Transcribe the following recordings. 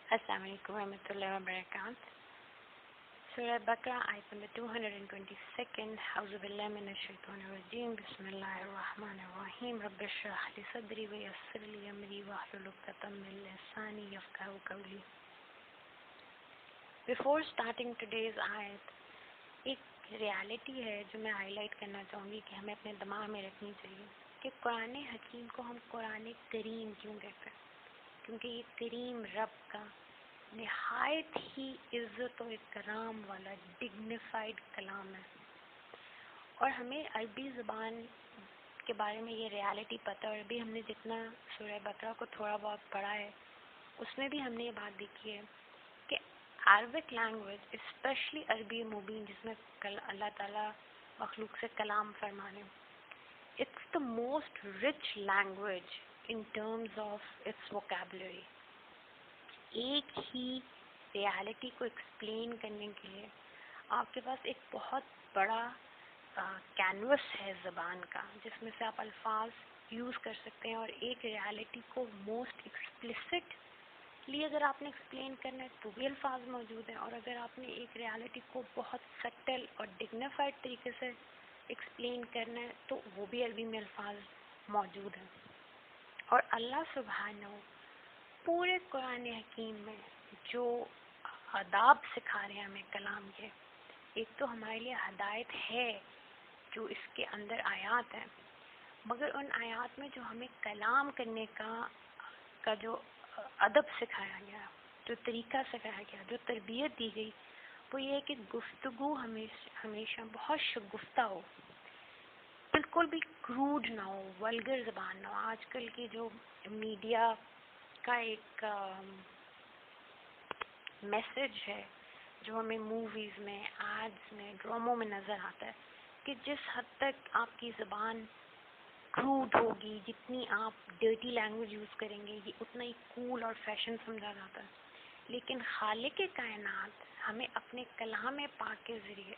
السلام علیکم ورحمۃ اللہ وبرکاتہ۔ سورہ بقرہ آیت نمبر 222۔ اعوذ باللہ من الشیطان الرجیم، بسم اللہ الرحمن الرحیم، رب اشرح لی صدری ویسر لی امری واحلل عقدۃ من لسانی یفقہوا قولی۔ Before starting today's آیت، ایک ریالٹی ہے جو میں ہائی لائٹ کرنا چاہوں گی کہ ہمیں اپنے دماغ میں رکھنی چاہیے کہ قرآن حکیم کو ہم قرآن کریم کیوں کہتے ہیں؟ کیونکہ یہ کریم رب کا نہایت ہی عزت و اکرام والا ڈگنیفائڈ کلام ہے، اور ہمیں عربی زبان کے بارے میں یہ ریالٹی پتہ، اور ابھی ہم نے جتنا سورہ بقرہ کو تھوڑا بہت پڑھا ہے اس میں بھی ہم نے یہ بات دیکھی ہے کہ عربک لینگویج، اسپیشلی عربی مبین جس میں اللہ تعالیٰ مخلوق سے کلام فرمانے، it's the most rich language in terms of its vocabulary۔ ایک ہی ریالٹی کو ایکسپلین کرنے کے لیے آپ کے پاس ایک بہت بڑا کینوس ہے زبان کا، جس میں سے آپ الفاظ یوز کر سکتے ہیں، اور ایک ریالٹی کو موسٹ ایکسپلسٹلی اگر آپ نے ایکسپلین کرنا ہے تو بھی الفاظ موجود ہیں، اور اگر آپ نے ایک ریالٹی کو بہت سٹل اور ڈگنیفائڈ طریقے سے ایکسپلین کرنا ہے تو وہ بھی عربی میں الفاظ موجود ہیں۔ اور اللہ سبحانہ پورے قرآن حکیم میں جو آداب سکھا رہے ہیں ہمیں کلام کے، ایک تو ہمارے لیے ہدایت ہے جو اس کے اندر آیات ہیں، مگر ان آیات میں جو ہمیں کلام کرنے کا جو ادب سکھایا گیا، جو طریقہ سکھایا گیا، جو تربیت دی گئی، وہ یہ ہے کہ گفتگو ہمیشہ بہت شگفتہ ہو، بالکل بھی کروڈ نہ ہو، ولگر زبان نہ ہو۔ آج کل کی جو میڈیا کا ایک میسج ہے جو ہمیں موویز میں، ایڈز میں، ڈراموں میں نظر آتا ہے کہ جس حد تک آپ کی زبان کروڈ ہوگی، جتنی آپ ڈرٹی لینگویج یوز کریں گے، یہ اتنا ہی کول اور فیشن سمجھا جاتا ہے۔ لیکن خالق کائنات ہمیں اپنے کلام پاک کے ذریعے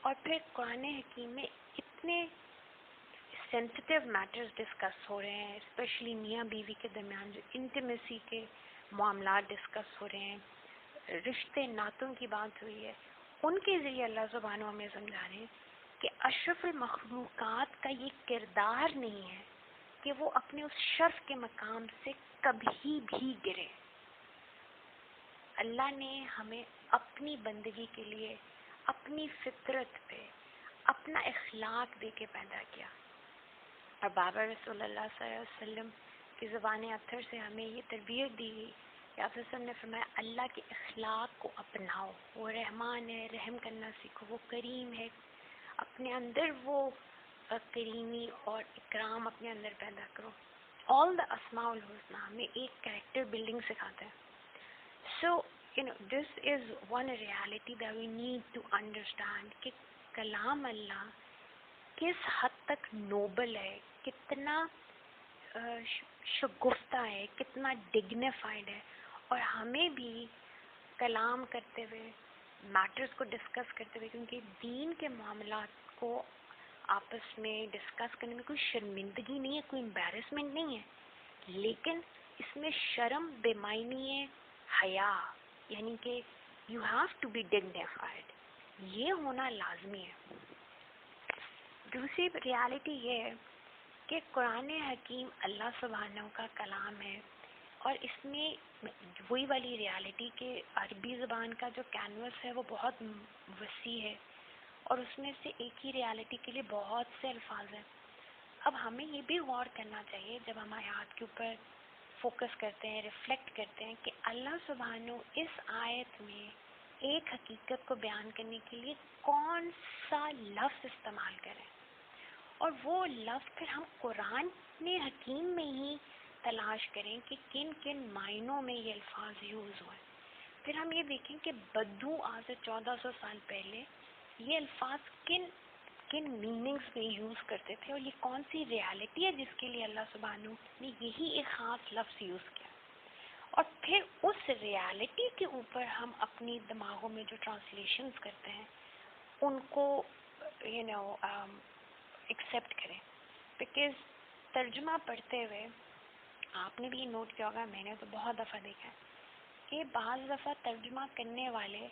اور پھر قرآن حکیم میں اتنے سینسٹیو میٹرز ڈسکس ہو رہے ہیں، اسپیشلی میاں بیوی کے درمیان جو انٹیمیسی کے معاملات ڈسکس ہو رہے ہیں، رشتے ناتوں کی بات ہوئی ہے، ان کے ذریعے اللہ سبحانہ ہمیں سمجھا رہے ہیں کہ اشرف المخلوقات کا یہ کردار نہیں ہے کہ وہ اپنے اس شرف کے مقام سے کبھی بھی گرے۔ اللہ نے ہمیں اپنی بندگی کے لیے اپنی فطرت پہ اپنا اخلاق دے کے پیدا کیا، اور بابا رسول اللہ صلی اللہ علیہ وسلم کی زبان اطہر سے ہمیں یہ تربیت دی گئی کہ آپ وسلم نے فرمایا اللہ کے اخلاق کو اپناؤ، وہ رحمان ہے، رحم کرنا سیکھو، وہ کریم ہے، اپنے اندر وہ کریمی اور اکرام اپنے اندر پیدا کرو۔ آل دا اسماء الحسنہ ہمیں ایک کریکٹر بلڈنگ سکھاتا ہے۔ So, this is one reality that we need to understand کہ کلام اللہ کس حد تک نوبل ہے، کتنا شگفتہ ہے، کتنا ڈگنیفائڈ ہے، اور ہمیں بھی کلام کرتے ہوئے، میٹرز کو ڈسکس کرتے ہوئے، کیونکہ دین کے معاملات کو آپس میں ڈسکس کرنے میں کوئی شرمندگی نہیں ہے، کوئی امبیرسمنٹ نہیں ہے، لیکن اس میں شرم بے معنی ہے، حیا، یعنی کہ you have to be dignified, یہ ہونا لازمی ہے۔ دوسری ریالٹی یہ ہے کہ قرآن حکیم اللہ سبحانہ کا کلام ہے، اور اس میں وہی والی ریالٹی کہ عربی زبان کا جو کینوس ہے وہ بہت وسیع ہے، اور اس میں سے ایک ہی ریالٹی کے لیے بہت سے الفاظ ہیں۔ اب ہمیں یہ بھی غور کرنا چاہیے جب ہم آیات کے اوپر فوکس کرتے ہیں، ریفلیکٹ کرتے ہیں کہ اللہ سبحانہ اس آیت میں ایک حقیقت کو بیان کرنے کے لیے کون سا لفظ استعمال کریں، اور وہ لفظ پھر ہم قرآن حکیم میں ہی تلاش کریں کہ کن کن معنوں میں یہ الفاظ یوز ہوئے۔ پھر ہم یہ دیکھیں کہ بدو آج سے 1400 سال پہلے یہ الفاظ کن میننگز میں یوز کرتے تھے، اور یہ کون سی ریالٹی ہے جس کے لیے اللہ سبحانہ نے یہی ایک خاص لفظ یوز کیا، اور پھر اس ریالٹی کے اوپر ہم اپنی دماغوں میں جو ٹرانسلیشنز کرتے ہیں ان کو ایکسیپٹ کریں۔ بیکاز ترجمہ پڑھتے ہوئے آپ نے بھی نوٹ کیا ہوگا، میں نے تو بہت دفعہ دیکھا ہے کہ بعض دفعہ ترجمہ کرنے والے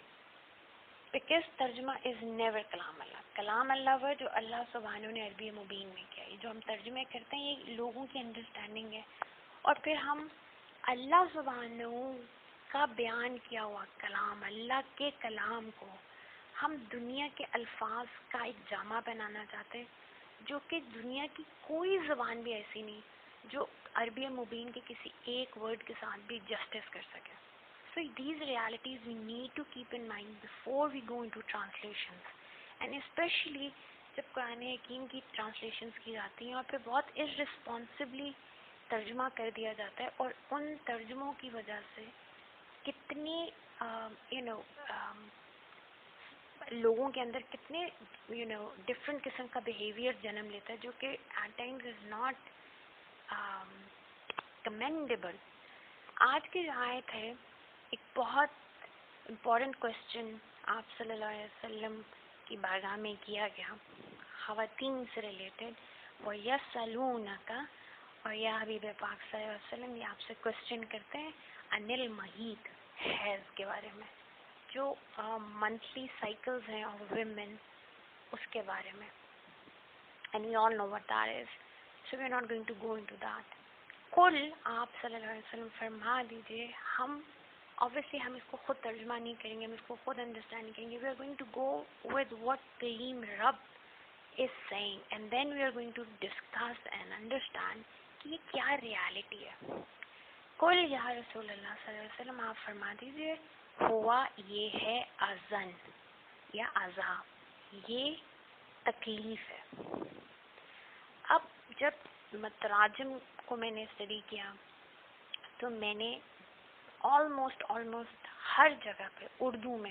because ترجمہ از نیور کلام اللہ. کلام اللہ وہ جو اللہ سبحانہ نے عربی مبین میں کیا. یہ جو ہم ترجمے کرتے ہیں یہ لوگوں کی انڈرسٹینڈنگ ہے، اور پھر ہم اللہ سبحانہ کا بیان کیا ہوا کلام، اللہ کے کلام کو ہم دنیا کے الفاظ کا ایک جامع بنانا چاہتے ہیں جو کہ دنیا کی کوئی زبان بھی ایسی نہیں جو عربی مبین کے کسی ایک ورڈ کے ساتھ بھی جسٹس کر سکے. So these realities we need to keep in mind before we go into translations, and especially جب قرآن حکیم کی ٹرانسلیشنز کی جاتی ہیں اور پھر بہت irresponsibly ترجمہ کر دیا جاتا ہے، اور ان ترجموں کی وجہ سے کتنے لوگوں کے اندر کتنے ڈفرینٹ قسم کا بیہیویئر جنم لیتا ہے جو کہ at times is not commendable. آج کی جو آیت ہے ایک بہت امپورٹنٹ کوشچن آپ صلی اللہ علیہ وسلم کی بارگاہ میں کیا گیا خواتین سے ریلیٹڈ. وَيَسْأَلُونَكَ، اور یا حبیب پاک صلی اللہ علیہ وسلم یہ آپ سے کوشچن کرتے ہیں انل المحیط، حیض کے بارے میں، جو منتھلی سائیکلز ہیں اور ویمن اس کے بارے میں. And we all know what that is, so we are not going to go into that. کل آپ صلی اللہ علیہ وسلم فرما دیجیے، ہم obviously ہم اس کو خود ترجمہ نہیں کریں گے، ہم اس کو خود انڈرسٹینڈ نہیں کریں گے. We are going to go with what کلیم رب is saying and then we are going to discuss and understand کہ یہ کیا ریالٹی ہے. کل یا رسول اللہ صلی اللہ علیہ وسلم آپ فرما دیجیے ہوا یہ ہے اذن یا عذاب، یہ تکلیف ہے. اب جب متراجم کو میں نے اسٹڈی کیا تو میں نے آلموسٹ ہر جگہ پہ اردو میں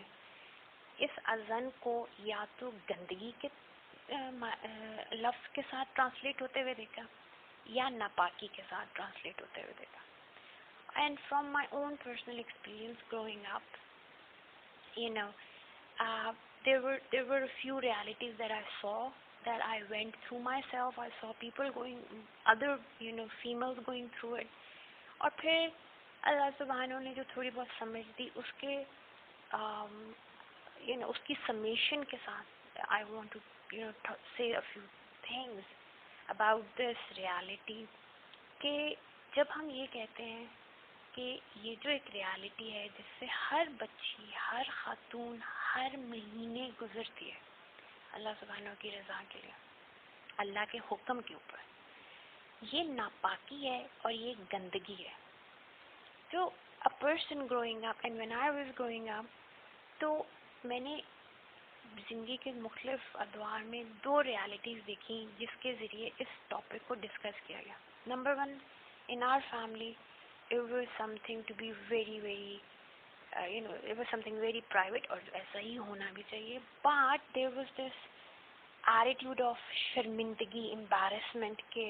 اس اذن کو یا تو گندگی کے لفظ کے ساتھ ٹرانسلیٹ ہوتے ہوئے دیکھا یا ناپاکی کے ساتھ ٹرانسلیٹ ہوتے ہوئے دیکھا. And from my own personal experience growing up there were a few realities that I saw, that I went through myself. I saw people going, other females going through it. اور پھر اللہ سبحانہ نے جو تھوڑی بہت سمجھ دی اس کے اس کی سمیشن کے ساتھ I want to say a few things about this reality. کہ جب ہم یہ کہتے ہیں کہ یہ جو ایک ریالٹی ہے جس سے ہر بچی، ہر خاتون ہر مہینے گزرتی ہے اللہ سبحانہ کی رضا کے لیے، اللہ کے حکم کے اوپر، یہ ناپاکی ہے اور یہ گندگی ہے. تو a person growing up and when I was growing up تو میں نے زندگی کے مختلف ادوار میں دو ریالٹیز دیکھی جس کے ذریعے اس ٹاپک کو ڈسکس کیا گیا. Number one, in our family it was something to be very very it was something very private اور ایسا ہی ہونا بھی چاہیے. but there was this attitude of شرمندگی، embarrassment کہ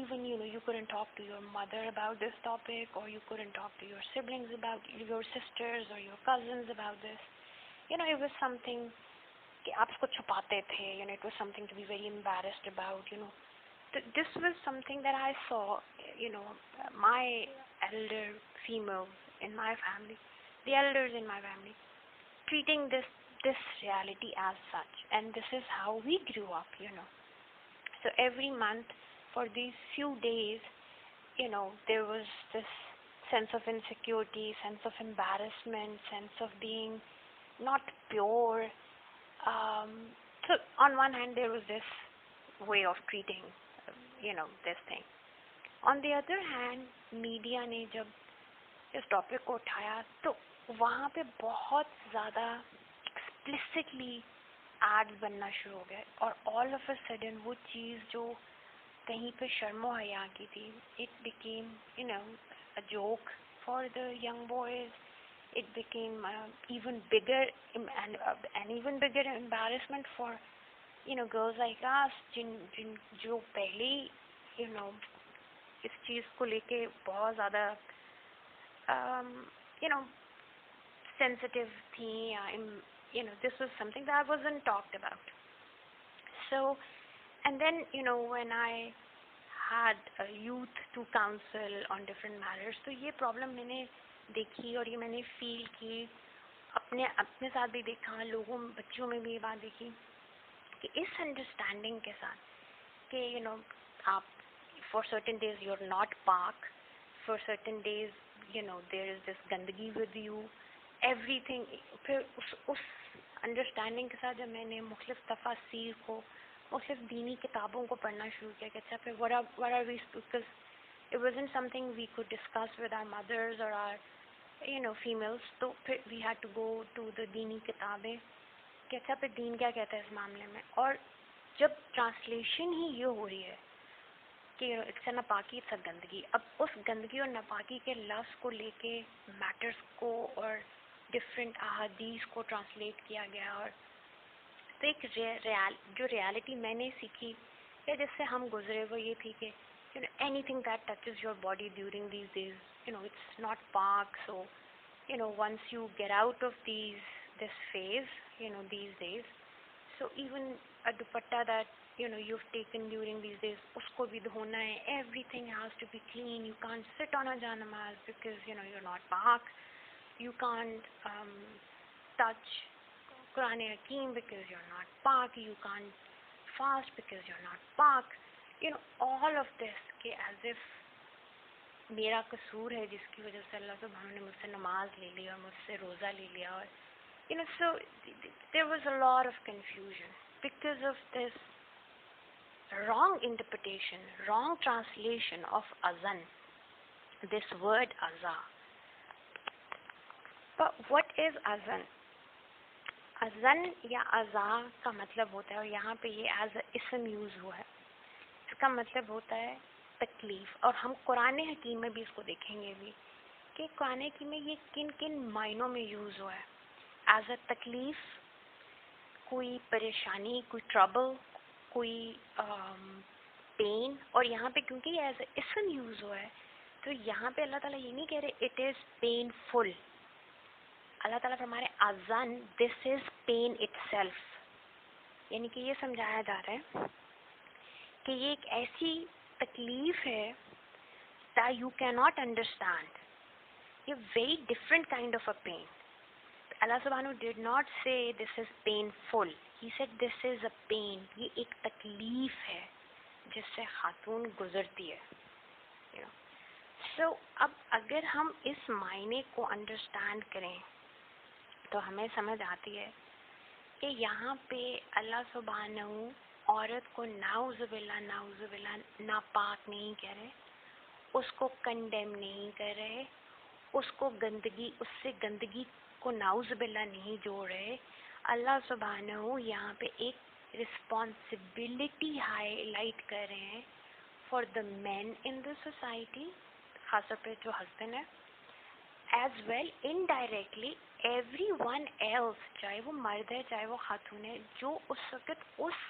even you couldn't talk to your mother about this topic, or you couldn't talk to your siblings about, your sisters or your cousins about this. It was something کہ آپ اس کو چھپاتے تھے. It was something to be very embarrassed about. This was something that I saw, my elder females in my family, the elders in my family, treating this reality as such, and this is how we grew up. So every month for these few days, there was this sense of insecurity, sense of embarrassment, sense of being not pure. So on one hand there was this way of treating this thing. On the other hand, media نے جب اس topic کو اٹھایا تو وہاں پہ بہت زیادہ explicitly add بننا شروع ہو گئے، اور آل آف اے سڈن وہ چیز جو کہیں پہ شرم و حیا کی تھی، it became a joke for the young boys. It became even bigger and even bigger embarrassment for girls like us جو پہلے اس چیز کو لے کے بہت زیادہ sensitive تھیں. This was something that wasn't talked about. So, and then when I had a youth to counsel on different matters, تو یہ problem میں نے دیکھی اور یہ میں نے فیل کی، اپنے ساتھ بھی دیکھا، لوگوں بچوں میں بھی یہ بات دیکھی کہ اس انڈرسٹینڈنگ کے ساتھ کہ آپ for certain days you are not پاک، for certain days there is this گندگی ود یو ایوری تھنگ. پھر اس انڈرسٹینڈنگ کے ساتھ جب میں نے مختلف تفاسیر کو، مختلف دینی کتابوں کو پڑھنا شروع کیا کہ اچھا پھر what are we, because it wasn't something we could discuss with our mothers or our females, تو پھر we had to go to the دینی کتابیں کہ اچھا پھر دین کیا کہتا ہے اس معاملے میں. اور جب ٹرانسلیشن ہی یہ ہو رہی ہے کہ اٹس ناپاکی، اٹس گندگی، اب اس گندگی اور ناپاکی کے لفظ کو لے کے میٹرز کو اور ڈفرینٹ احادیث کو ٹرانسلیٹ کیا گیا. اور تو ایک جو ریالٹی میں نے سیکھی یا جس سے ہم گزرے وہ یہ تھی کہ anything that touches your body during these days it's not پاک. So once you get out of this phase these days, so even a dupatta that you've taken during these days, usko bhi dhona hai, everything has to be clean. You can't sit on a janamaz because you're not paak. You can't touch Quran Hakeem because you're not paak. You can't fast because you're not paak. All of this کہ as if میرا قصور ہے جس کی وجہ سے اللہ سبحانہ نے مجھ سے نماز لے لی اور مجھ سے روزہ لے لیا. اور so there was a lot of confusion because of this wrong interpretation, wrong translation of azan, this word aza. But what is azan? azan یا aza کا مطلب ہوتا ہے، اور یہاں پہ یہ ایز اے اسم یوز ہوا ہے، اس کا مطلب ہوتا ہے تکلیف. اور ہم قرآن حکیم میں بھی اس کو دیکھیں گے بھی کہ قرآن حکیم میں یہ کن کن معنوں میں یوز ہوا ہے. ایز اے تکلیف، کوئی پریشانی، کوئی ٹربل، کوئی پین. اور یہاں پہ کیونکہ یہ ایز اے اسم یوز ہوا ہے تو یہاں پہ اللہ تعالیٰ یہ نہیں کہہ رہے اٹ از پین فل. اللہ تعالیٰ فرما رہے اذن دس از پین اٹ سیلف، یعنی کہ یہ سمجھایا جا رہا ہے کہ یہ ایک ایسی تکلیف ہے that you cannot understand. یہ very different kind of a pain. Allah subhanahu did not say this is painful. He said this is a pain. یہ ایک تکلیف ہے جس سے خاتون گزرتی ہے. So اب اگر ہم اس معنی کو انڈرسٹینڈ کریں تو ہمیں سمجھ آتی ہے کہ یہاں پہ اللہ سبحانہ عورت کو نعوذ باللہ ناپاک نہیں کہہ رہے، اس کو کنڈیم نہیں کر رہے، اس کو گندگی، اس سے گندگی کو نعوذ باللہ نہیں جوڑ رہے. اللہ سبحانہ یہاں پہ ایک رسپانسبلٹی ہائی لائٹ کر رہے ہیں for the main in the society, خاص طور پہ جو ہسبینڈ ہے، as well indirectly everyone else, چاہے وہ مرد ہے چاہے وہ خاتون ہے، جو اس وقت اس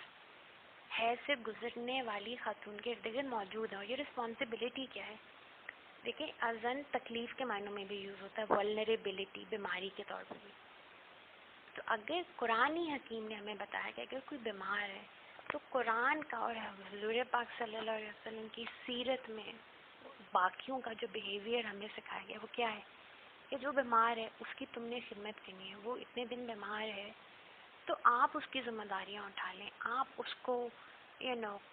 حیض سے گزرنے والی خاتون کے ارد گرد موجود ہیں. اور یہ رسپانسبلٹی کیا ہے؟ دیکھیں اذن تکلیف کے معنوں میں بھی یوز ہوتا ہے، ولنریبلٹی، بیماری کے طور پر بھی. تو اگر قرآن حکیم نے ہمیں بتایا کہ اگر کوئی بیمار ہے تو قرآن کا اور حضور پاک صلی اللہ علیہ وسلم کی سیرت میں باقیوں کا جو بیہیویئر ہمیں سکھایا گیا وہ کیا ہے کہ جو بیمار ہے اس کی تم نے خدمت کرنی ہے. وہ اتنے دن بیمار ہے تو آپ اس کی ذمہ داریاں اٹھا لیں، آپ اس کو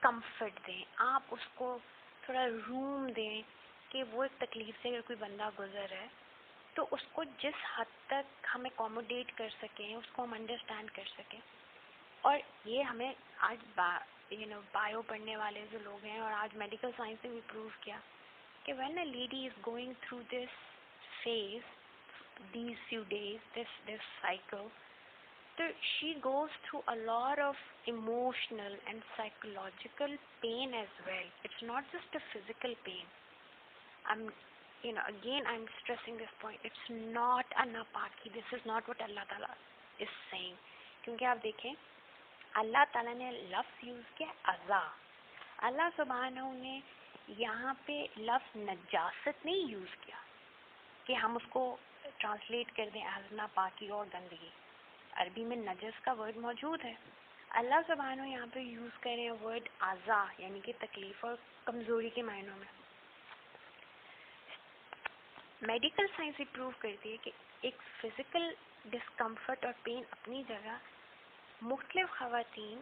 کمفرٹ دیں، آپ اس کو تھوڑا روم دیں کہ وہ ایک تکلیف سے اگر کوئی بندہ گزر ہے تو اس کو جس حد تک ہم اکوموڈیٹ کر سکیں، اس کو ہم انڈرسٹینڈ کر سکیں. اور یہ ہمیں آج بایو پڑھنے والے جو لوگ ہیں اور آج میڈیکل سائنس نے بھی پروو کیا کہ when a lady is going through this phase, these few days, this cycle, so she goes through a lot of emotional and psychological pain as well. It's not just a physical pain. I'm stressing this point. It's not a napaki. This is not what Allah Ta'ala is saying. کیونکہ آپ دیکھیں اللہ تعالیٰ نے لفظ use کیا ازا. اللہ سبحانہ نے یہاں پہ لفظ نجاست نہیں یوز کیا کہ ہم اس کو ٹرانسلیٹ کر دیں ایز ناپاکی اور گندگی. عربی میں نجس کا ورڈ موجود ہے. اللہ سبحانہ یہاں پہ یوز کر رہے ہیں ورڈ اعضا، یعنی کہ تکلیف اور کمزوری کے معنوں میں. میڈیکل سائنس ہی پروو کرتی ہے کہ ایک فزیکل ڈسکمفرٹ اور پین اپنی جگہ، مختلف خواتین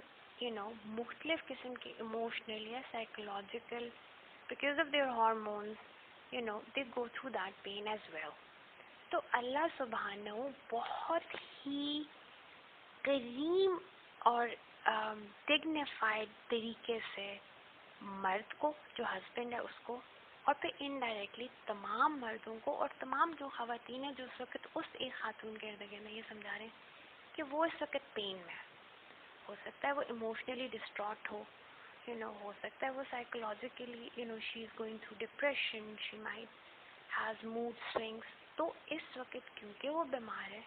مختلف قسم کے ایموشنل یا psychological because of their hormones they go through that pain as well. تو اللہ سبحانہ بہت ہی کریم اور ڈگنیفائڈ طریقے سے مرد کو جو ہسبینڈ ہے اس کو، اور پھر انڈائریکٹلی تمام مردوں کو اور تمام جو خواتین ہیں جو اس وقت اس ایک خاتون کے ارد گرد میں یہ سمجھا رہے ہیں کہ وہ اس وقت پین میں ہے. ہو سکتا ہے وہ ایموشنلی ڈسٹراٹ ہو، ہو سکتا ہے وہ psychologically she is going through depression, she might has mood swings. تو اس وقت کیونکہ وہ بیمار ہے،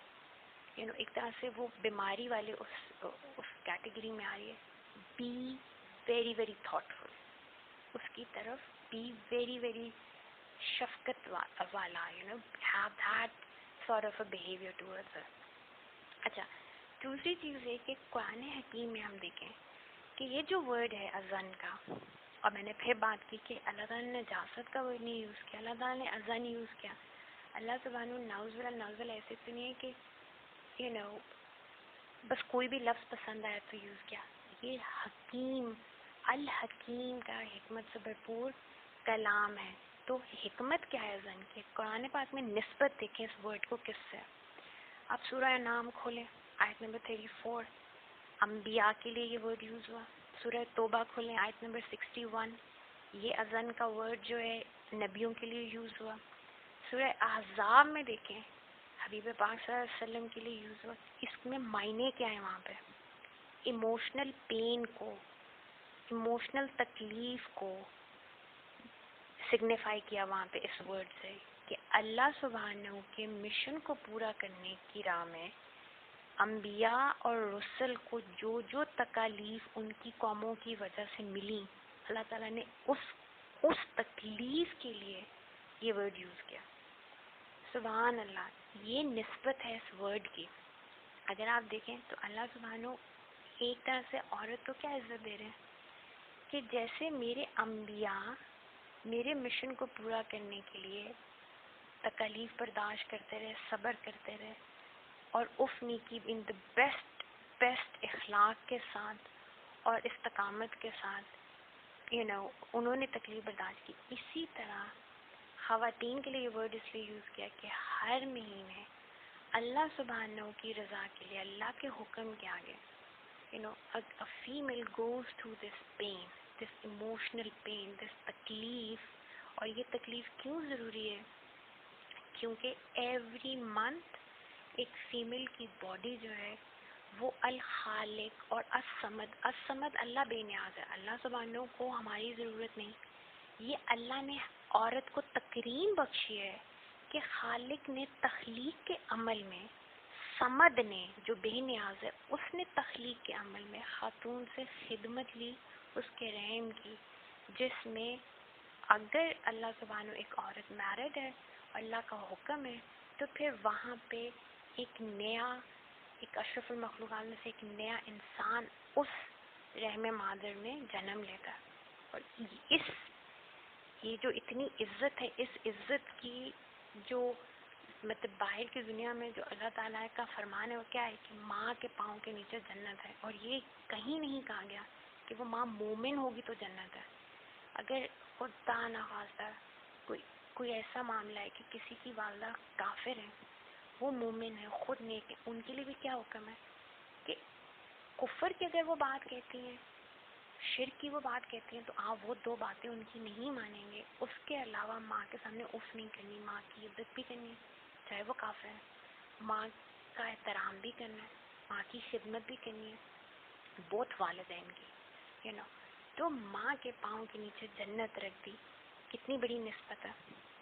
ایک طرح سے وہ بیماری والے اس کیٹیگری میں آ رہی ہے. بی ویری ویری تھاٹفل، اس کی طرف بی ویری ویری شفقت والا، have that sort of a behaviour towards her. اچھا، دوسری چیز یہ کہ قرآن حکیم میں ہم دیکھیں کہ یہ جو ورڈ ہے اذان کا، اور میں نے پھر بات کی کہ اللہ تعالیٰ نے نجاست کا ورڈ نہیں یوز کیا، اللہ تعالیٰ نے اذان یوز کیا. اللہ سبحانہ نعوذ باللہ ایسے تو نہیں ہے کہ بس کوئی بھی لفظ پسند آیا تو یوز کیا. یہ حکیم، الحکیم کا حکمت سے بھرپور کلام ہے. تو حکمت کیا ہے اذان کی؟ قرآن پاک میں نسبت دیکھیں اس ورڈ کو کس سے. آپ سورہ نام کھولیں، آیت نمبر 34، انبیاء کے لیے یہ ورڈ یوز ہوا. سورہ توبہ کھولیں، آیت نمبر 61، یہ اذان کا ورڈ جو ہے نبیوں کے لیے یوز ہوا. سورہ احزاب میں دیکھیں، حبیب پاک صلی اللہ علیہ وسلم کے لیے یوز ہوا. اس میں معنی کیا ہے؟ وہاں پہ ایموشنل پین کو، ایموشنل تکلیف کو سگنیفائی کیا وہاں پہ اس ورڈ سے کہ اللہ سبحانہ کے مشن کو پورا کرنے کی راہ میں انبیاء اور رسل کو جو جو تکالیف ان کی قوموں کی وجہ سے ملی، اللہ تعالیٰ نے اس تکلیف کے لیے یہ ورڈ یوز کیا. سبحان اللہ، یہ نسبت ہے اس ورڈ کی. اگر آپ دیکھیں تو اللہ سبحانہ ایک طرح سے عورت کو کیا عزت دے رہے ہیں کہ جیسے میرے انبیاء میرے مشن کو پورا کرنے کے لیے تکالیف برداشت کرتے رہے، صبر کرتے رہے، اور اف نیکی ان دا بیسٹ اخلاق کے ساتھ اور استقامت کے ساتھ انہوں نے تکلیف برداشت کی. اسی طرح خواتین کے لیے یہ ورڈ اس لیے یوز کیا کہ ہر مہینے اللہ سبحانہ کی رضا کے لیے، اللہ کے حکم کے آگے a female goes through this pain, this emotional pain, this تکلیف. اور یہ تکلیف کیوں ضروری ہے؟ کیونکہ ایوری منتھ ایک فیمیل کی باڈی جو ہے وہ الخالق اور الصمد اللہ بے نیاز ہے. اللہ سبحانہ کو ہماری ضرورت نہیں. یہ اللہ نے عورت کو تکریم بخشی ہے کہ خالق نے تخلیق کے عمل میں، صمد نے جو بے نیاز ہے اس نے تخلیق کے عمل میں خاتون سے خدمت لی، اس کے رحم کی، جس میں اگر اللہ سبحانہ ایک عورت میرڈ ہے اور اللہ کا حکم ہے تو پھر وہاں پہ ایک اشرف المخلوقات میں سے ایک نیا انسان اس رحم مادر میں جنم لیتا ہے. اور یہ جو اتنی عزت ہے، اس عزت کی جو مطلب باہر کی دنیا میں جو اللہ تعالیٰ کا فرمان ہے وہ کیا ہے کہ ماں کے پاؤں کے نیچے جنت ہے. اور یہ کہیں نہیں کہا گیا کہ وہ ماں مومن ہوگی تو جنت ہے. اگر خدا نخواستہ کوئی ایسا معاملہ ہے کہ کسی کی والدہ کافر ہے، وہ مومن ہے، خود نیک ہے، ان کے لیے بھی کیا حکم ہے کہ کفر کی اگر وہ بات کہتی ہیں، شرک کی وہ بات کہتی ہیں، تو آپ وہ دو باتیں ان کی نہیں مانیں گے. اس کے علاوہ ماں کے سامنے اف نہیں کرنی، ماں کی عزت بھی کرنی ہے چاہے وہ کافر ہے، ماں کا احترام بھی کرنا ہے، ماں کی خدمت بھی کرنی ہے، بہت والدین کی تو ماں کے پاؤں کے نیچے جنت رکھ دی. کتنی بڑی نسبت ہے.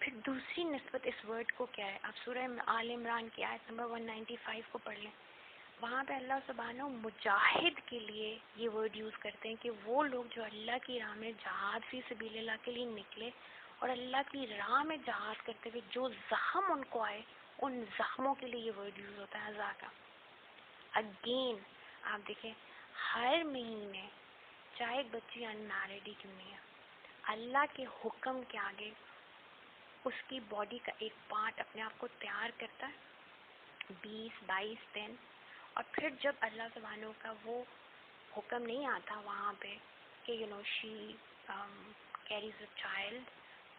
پھر دوسری نسبت اس ورڈ کو کیا ہے؟ آپ سورہ آل عمران کی آیت نمبر 195 کو پڑھ لیں. وہاں پہ اللہ سبحانہ مجاہد کے لیے یہ ورڈ یوز کرتے ہیں کہ وہ لوگ جو اللہ کی راہ میں جہاد فی سبیل اللہ کے لیے نکلے اور اللہ کی راہ میں جہاد کرتے ہوئے جو زخم ان کو آئے، ان زخموں کے لیے یہ ورڈ یوز ہوتا ہے ازا کا. اگین آپ دیکھیں ہر مہینے چاہے ایک بچی ان میرڈ ہی کیوں نہیں ہے، اللہ کے حکم کے آگے اس کی باڈی کا ایک پارٹ اپنے آپ کو تیار کرتا ہے 20-22 دن، اور پھر جب اللہ سبحانہ کا وہ حکم نہیں آتا وہاں پہ کہ شی کیریز اے چائلڈ،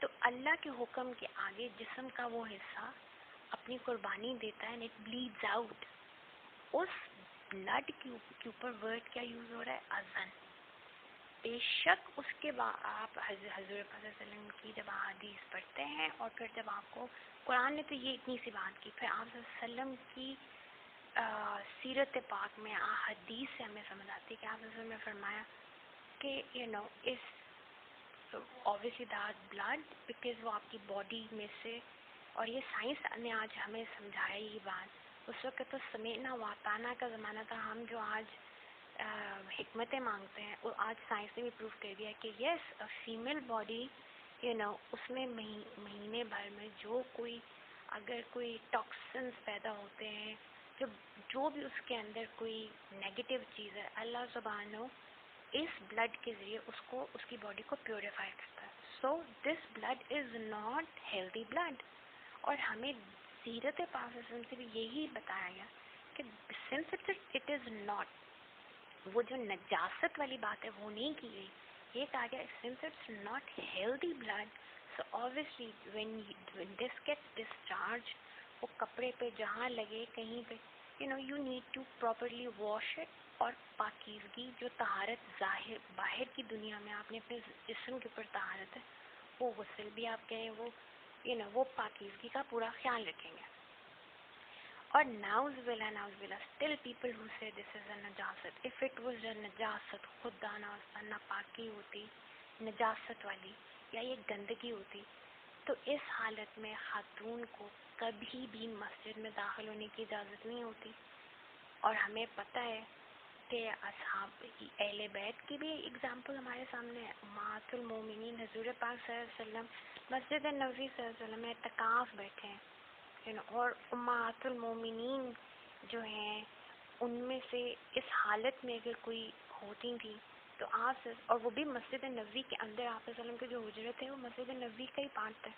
تو اللہ کے حکم کے آگے جسم کا وہ حصہ اپنی قربانی دیتا ہے اینڈ اٹ بلیڈز آؤٹ. اس بلڈ کے اوپر ورڈ کیا یوز ہو رہا ہے؟ اذن. بے شک اس کے بعد آپ حضور صلی اللہ علیہ وسلم کی جب احادیث پڑھتے ہیں، اور پھر جب آپ کو قرآن نے تو یہ اتنی سی بات کی، پھر آپ صلی اللہ علیہ وسلم کی سیرت پاک میں حدیث سے ہمیں سمجھ آتی ہے کہ آپ صلی اللہ علیہ وسلم نے فرمایا کہ اس obviously that blood because وہ آپ کی باڈی میں سے، اور یہ سائنس نے آج ہمیں سمجھایا یہ بات. اس وقت تو سمیعنا واطعنا کا زمانہ تھا. ہم جو آج حکمتیں مانگتے ہیں وہ آج سائنس نے بھی پروف کر دیا کہ یس فیمیل باڈی اس میں مہینے بھر میں اگر کوئی ٹاکسنس پیدا ہوتے ہیں، جو بھی اس کے اندر کوئی نیگیٹو چیز ہے، اللہ سبحانہ اس بلڈ کے ذریعے اس کی باڈی کو پیوریفائی کرتا ہے. So this blood is not healthy blood. اور ہمیں سیرت پاک سے بھی یہی بتایا گیا کہ سنس اٹ از ناٹ، وہ جو نجاست والی بات ہے وہ نہیں کی گئی. یہ کہا گیا since it's not healthy blood, so obviously when this gets discharged، وہ کپڑے پہ جہاں لگے کہیں پہ you need to properly wash it. اور پاکیزگی جو طہارت باہر کی دنیا میں آپ نے اپنے جسم کے اوپر طہارت ہے، وہ غسل بھی آپ کہیں وہ پاکیزگی کا پورا خیال رکھیں گے. اور نعوذ باللہ still people who say this is a نجاست. if it was a نجاست، خدا ناپاکی ہوتی نجاست والی یا یہ گندگی ہوتی، تو اس حالت میں خاتون کو کبھی بھی مسجد میں داخل ہونے کی اجازت نہیں ہوتی. اور ہمیں پتہ ہے کہ اصحاب اہل بیت کی بھی اگزامپل ہمارے سامنے ہے. امہات المومنین حضور پاک صلی اللہ علیہ وسلم مسجد نبوی صلی اللہ علیہ وسلم میں اعتکاف بیٹھے ہیں، اور امہات المومنین جو ہیں ان میں سے اس حالت میں اگر کوئی ہوتی تھیں تو آپ، اور وہ بھی مسجد نبوی کے اندر، آپ صلی اللہ علیہ وسلم کے جو حجرت ہے وہ مسجد نبوی کا ہی پارٹ ہے،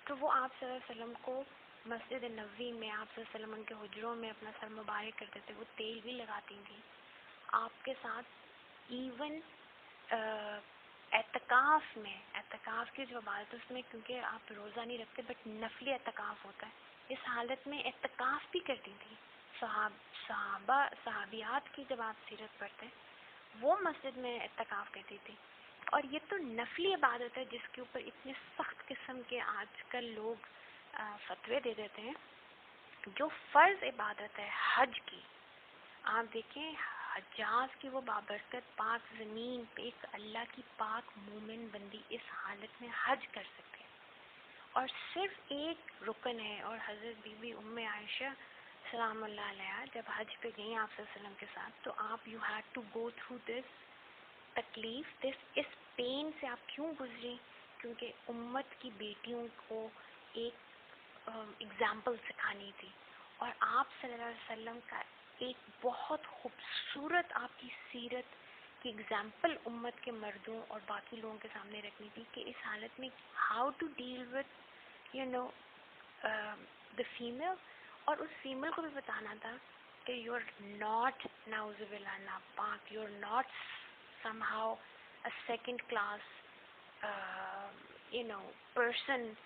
تو وہ آپ صلی اللہ علیہ وسلم کو مسجد نبوی میں آپ صلی اللہ علیہ وسلم ان کے حجروں میں اپنا سر مبارک کرتے تھے. وہ تیل بھی لگاتی تھیں آپ کے ساتھ. ایون اعتکاف کی جو بات ہے اس میں، کیونکہ آپ روزہ نہیں رکھتے بٹ نفلی اعتکاف ہوتا ہے، اس حالت میں اعتکاف بھی کرتی تھی. صحابیات کی جب آپ سیرت پڑھتے ہیں وہ مسجد میں اعتکاف کرتی تھی. اور یہ تو نفلی عبادت ہے جس کے اوپر اتنے سخت قسم کے آج کل لوگ فتوے دے دیتے ہیں. جو فرض عبادت ہے حج کی، آپ دیکھیں حجاز کی وہ بابرکت پاک زمین پہ ایک اللہ کی پاک مومن بندی اس حالت میں حج کر سکتے ہیں، اور صرف ایک رکن ہے. اور حضرت بی بی ام عائشہ سلام اللہ علیہ جب حج پہ گئیں آپ صلی اللہ علیہ وسلم کے ساتھ، تو آپ you had to go through this تکلیف، اس پین سے آپ کیوں گزری؟ کیونکہ امت کی بیٹیوں کو ایک اگزامپل سکھانی تھی. اور آپ صلی اللہ علیہ وسلم کا ایک بہت خوبصورت آپ کی سیرت کی اگزامپل امت کے مردوں اور باقی لوگوں کے سامنے رکھنی تھی کہ اس حالت میں how to deal with the female. اور اس فیمیل کو بھی بتانا تھا کہ یو آر ناٹ ناؤز باللہ ناپاک، you are not somehow a second class person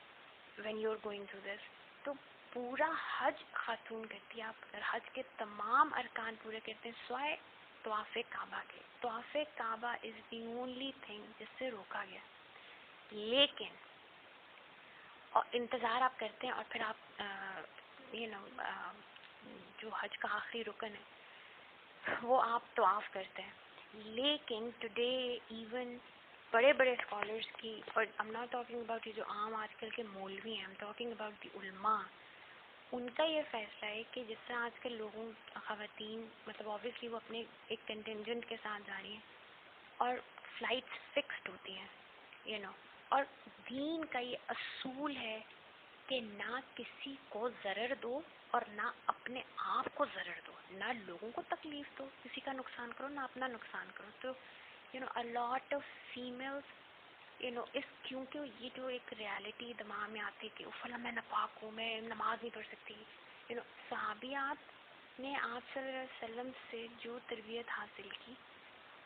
when you are going through this. تو پورا حج خاتون کرتی ہے. آپ اگر حج کے تمام ارکان پورے کرتے ہیں سوائے طواف کعبہ کے. طواف کعبہ از دی اونلی تھنگ جس سے روکا گیا. لیکن اور انتظار آپ کرتے ہیں اور پھر آپ جو حج کا آخری رکن ہے وہ آپ طواف کرتے ہیں. لیکن ٹوڈے ایون بڑے بڑے اسکالرس کی، اور I'm not talking about یہ جو عام آج کل کے مولوی ہیں، I'm talking about the علماء، ان کا یہ فیصلہ ہے کہ جس طرح آج کل لوگوں خواتین مطلب obviously وہ اپنے ایک کنٹینجنٹ کے ساتھ جا رہی ہیں اور فلائٹس فکسڈ ہوتی ہیں اور دین کا یہ اصول ہے کہ نہ کسی کو ضرر دو اور نہ اپنے آپ کو ضرر دو، نہ لوگوں کو تکلیف دو، کسی کا نقصان کرو نہ اپنا نقصان کرو. تو a lot of females اس کیونکہ یہ جو ایک ریالٹی دماغ میں آتی ہے کہ فلاں میں ناپاک ہوں، میں نماز نہیں پڑھ سکتی. صحابیات نے آپ صلی اللہ علیہ وسلم سے جو تربیت حاصل کی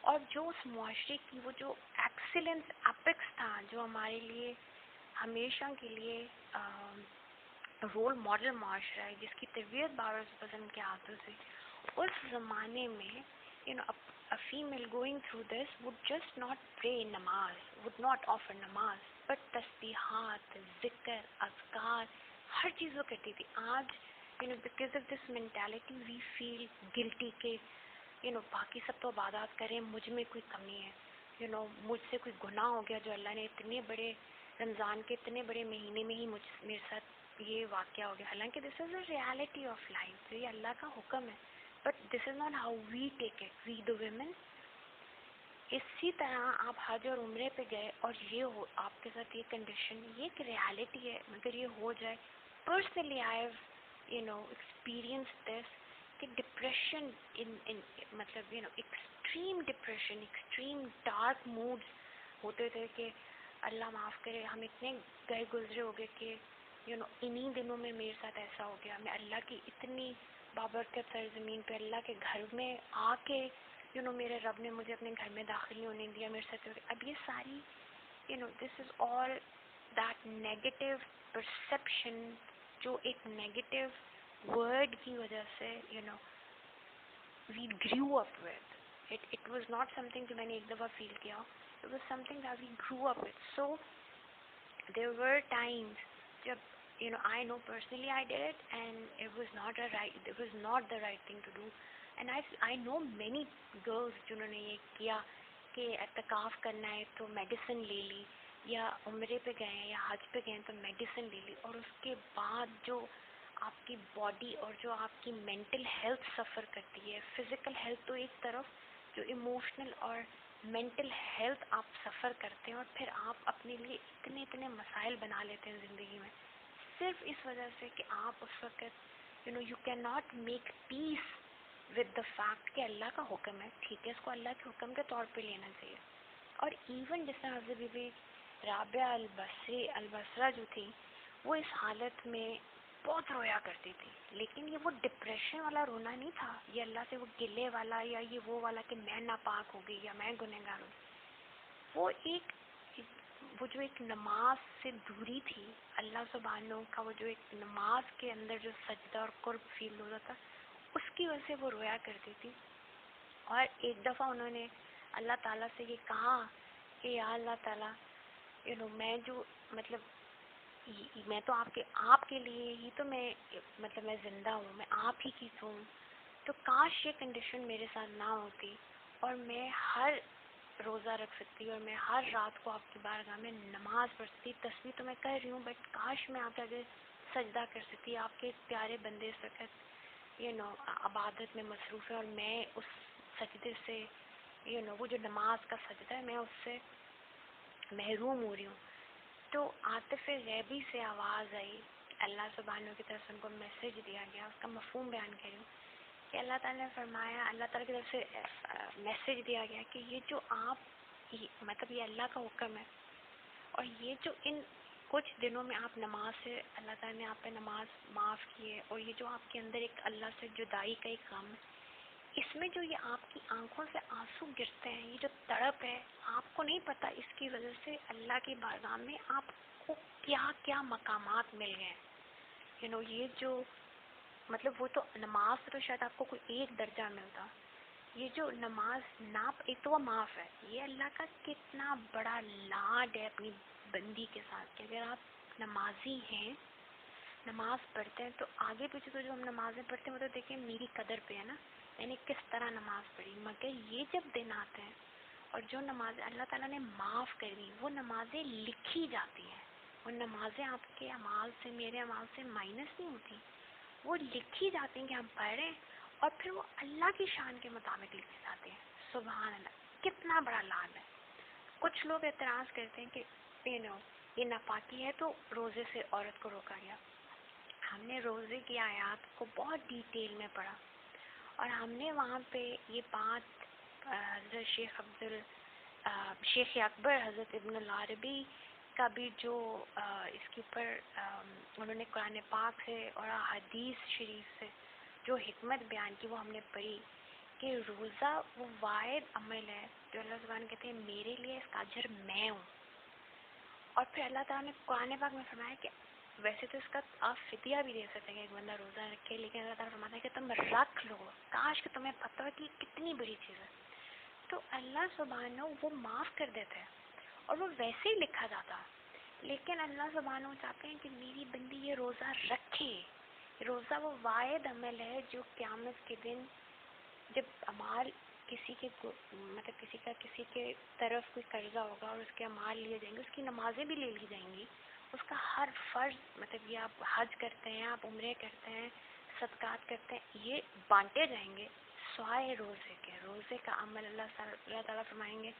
اور جو اس معاشرے کی وہ جو ایکسیلنس اپیکس تھا جو ہمارے لیے ہمیشہ کے لیے رول ماڈل معاشرہ ہے جس کی تربیت بابر اعظم کے ہاتھوں سے اس زمانے میں a female going through this would just not pray namaz, would not offer namaz, but tasbihat, zikr, azkar, ہر چیز وہ کرتی تھی. آج because of this mentality we feel guilty کہ باقی سب تو عبادات کریں، مجھ میں کوئی کمی ہے، مجھ سے کوئی گناہ ہو گیا جو اللہ نے اتنے بڑے رمضان کے اتنے بڑے مہینے میں ہی میرے ساتھ یہ واقعہ ہو گیا. حالانکہ دس از اے ریالٹی آف لائف، یہ اللہ کا حکم ہے. But this is not how we take it, we the women. اسی طرح آپ حج اور عمرے پہ گئے اور یہ ہو آپ کے ساتھ یہ کنڈیشن، یہ ایک ریالٹی ہے. مگر یہ ہو جائے personally I have experience this کہ ڈپریشن مطلب extreme depression, extreme dark moods ہوتے تھے کہ اللہ معاف کرے ہم اتنے گئے گزرے ہو گئے کہ انہی دنوں میں میرے ساتھ ایسا ہو گیا. میں اللہ کی اتنی بابرکت سرزمین پہ اللہ کے گھر میں آ کے میرے رب نے مجھے اپنے گھر میں داخل نہیں ہونے دیا میرے ساتھ. اب یہ ساری this is all that negative perception جو ایک نیگیٹو ورڈ کی وجہ سے we grew up with it was not something جو میں نے ایک دفعہ فیل کیا، it was something that we grew up with. So there were times جب I know personally I did it and it was not the right thing to do. And I know many girls جنہوں نے یہ کیا کہ اعتکاف کرنا ہے تو میڈیسن لے لی، یا عمرے پہ گئے ہیں یا حج پہ گئے ہیں تو میڈیسن لے لی، اور اس کے بعد جو آپ کی باڈی اور جو آپ کی مینٹل ہیلتھ سفر کرتی ہے، فزیکل ہیلتھ تو ایک طرف، جو ایموشنل اور مینٹل ہیلتھ آپ سفر کرتے ہیں، اور پھر آپ اپنے لیے اتنے مسائل بنا لیتے ہیں زندگی میں صرف اس وجہ سے کہ آپ اس وقت you can not make peace with the fact کہ اللہ کا حکم ہے، ٹھیک ہے، اس کو اللہ کے حکم کے طور پہ لینا چاہیے. اور ایون جس طرح حضرت بی بی رابعہ البصرہ جو تھی وہ اس حالت میں بہت رویا کرتی تھی، لیکن یہ وہ ڈپریشن والا رونا نہیں تھا، یہ اللہ سے وہ گلے والا یا یہ وہ والا کہ میں ناپاک ہو گئی یا میں گنہگار ہوں. وہ جو ایک نماز سے دوری تھی، اللہ سبحانہ کا وہ جو ایک نماز کے اندر جو سجدہ اور قرب فیل ہوتا تھا، اس کی وجہ سے وہ رویا کرتی تھی. اور ایک دفعہ انہوں نے اللہ تعالیٰ سے یہ کہا کہ یا اللہ تعالیٰ میں جو مطلب میں تو آپ کے لیے ہی تو میں زندہ ہوں، میں آپ ہی کی ہوں، تو کاش یہ کنڈیشن میرے ساتھ نہ ہوتی اور میں ہر روزہ رکھ سکتی اور میں ہر رات کو آپ کی بارگاہ میں نماز پڑھ سکتی. تسبیح تو میں کر رہی ہوں بٹ کاش میں آپ کے آگے سجدہ کر سکتی. آپ کے پیارے بندے اس وقت عبادت میں مصروف ہے اور میں اس سجدے سے وہ جو نماز کا سجدہ ہے میں اس سے محروم ہو رہی ہوں. تو عاطف غیبی سے آواز آئی، اللہ سبحانہ کی طرف سے ان کو میسج دیا گیا. اس کا مفہوم بیان کر رہی ہوں کہ اللہ تعالیٰ نے فرمایا، اللہ تعالیٰ کی طرف سے میسج دیا گیا کہ یہ جو آپ مطلب یہ اللہ کا حکم ہے، اور یہ جو ان کچھ دنوں میں آپ نماز سے اللہ تعالیٰ نے آپ پہ نماز معاف کی ہے، اور یہ جو آپ کے اندر ایک اللہ سے جدائی کا ایک غم ہے، اس میں جو یہ آپ کی آنکھوں سے آنسو گرتے ہیں، یہ جو تڑپ ہے، آپ کو نہیں پتہ اس کی وجہ سے اللہ کی بارگاہ میں آپ کو کیا کیا مقامات مل گئے ہیں. یہ جو مطلب وہ تو نماز تو شاید آپ کو کوئی ایک درجہ ملتا، یہ جو نماز ایک تو وہ معاف ہے، یہ اللہ کا کتنا بڑا لاڈ ہے اپنی بندی کے ساتھ کہ اگر آپ نمازی ہیں، نماز پڑھتے ہیں، تو آگے پیچھے تو جو ہم نمازیں پڑھتے ہیں وہ تو دیکھیں میری قدر پہ ہے نا، یعنی کس طرح نماز پڑھی. مگر یہ جب دن آتے ہیں اور جو نمازیں اللہ تعالیٰ نے معاف کر دی، وہ نمازیں لکھی جاتی ہیں، وہ نمازیں آپ کے اعمال سے میرے اعمال سے مائنس نہیں ہوتی، وہ لکھی جاتی ہیں کہ ہم پڑھ رہے ہیں، اور پھر وہ اللہ کی شان کے مطابق لکھے جاتے ہیں. سبحان اللہ، کتنا بڑا لاد ہے. کچھ لوگ اعتراض کرتے ہیں کہ یہ ناپاکی ہے تو روزے سے عورت کو روکا گیا. ہم نے روزے کی آیات کو بہت ڈیٹیل میں پڑھا، اور ہم نے وہاں پہ یہ بات حضرت شیخ عبد شیخ اکبر حضرت ابن العربی کا بھی جو اس کے اوپر انہوں نے قرآن پاک سے اور حدیث شریف سے جو حکمت بیان کی وہ ہم نے پڑھی کہ روزہ وہ واحد عمل ہے جو اللہ سبحانہ کہتے ہیں میرے لیے اس کا اجر میں ہوں. اور پھر اللہ تعالیٰ نے قرآن پاک میں فرمایا کہ ویسے تو اس کا آپ فدیہ بھی دے سکتے ہیں کہ ایک بندہ روزہ رکھے، لیکن اللہ تعالیٰ فرماتا ہے کہ تم رکھ لو، کاش کہ تمہیں پتہ ہو کہ کتنی بڑی چیز ہے. تو اللہ سبحانہ وہ معاف کر دیتا ہے اور وہ ویسے ہی لکھا جاتا ہے، لیکن اللہ سبحانہ چاہتے ہیں کہ میری بندی یہ روزہ رکھے. روزہ وہ واحد عمل ہے جو قیامت کے دن جب اعمال کسی کے مطلب کسی کے طرف کوئی قرضہ ہوگا اور اس کے اعمال لیے جائیں گے، اس کی نمازیں بھی لے لی جائیں گی، اس کا ہر فرض مطلب یہ آپ حج کرتے ہیں، آپ عمرے کرتے ہیں، صدقات کرتے ہیں، یہ بانٹے جائیں گے سوائے روزے کے. روزے کا عمل اللہ تعالیٰ فرمائیں گے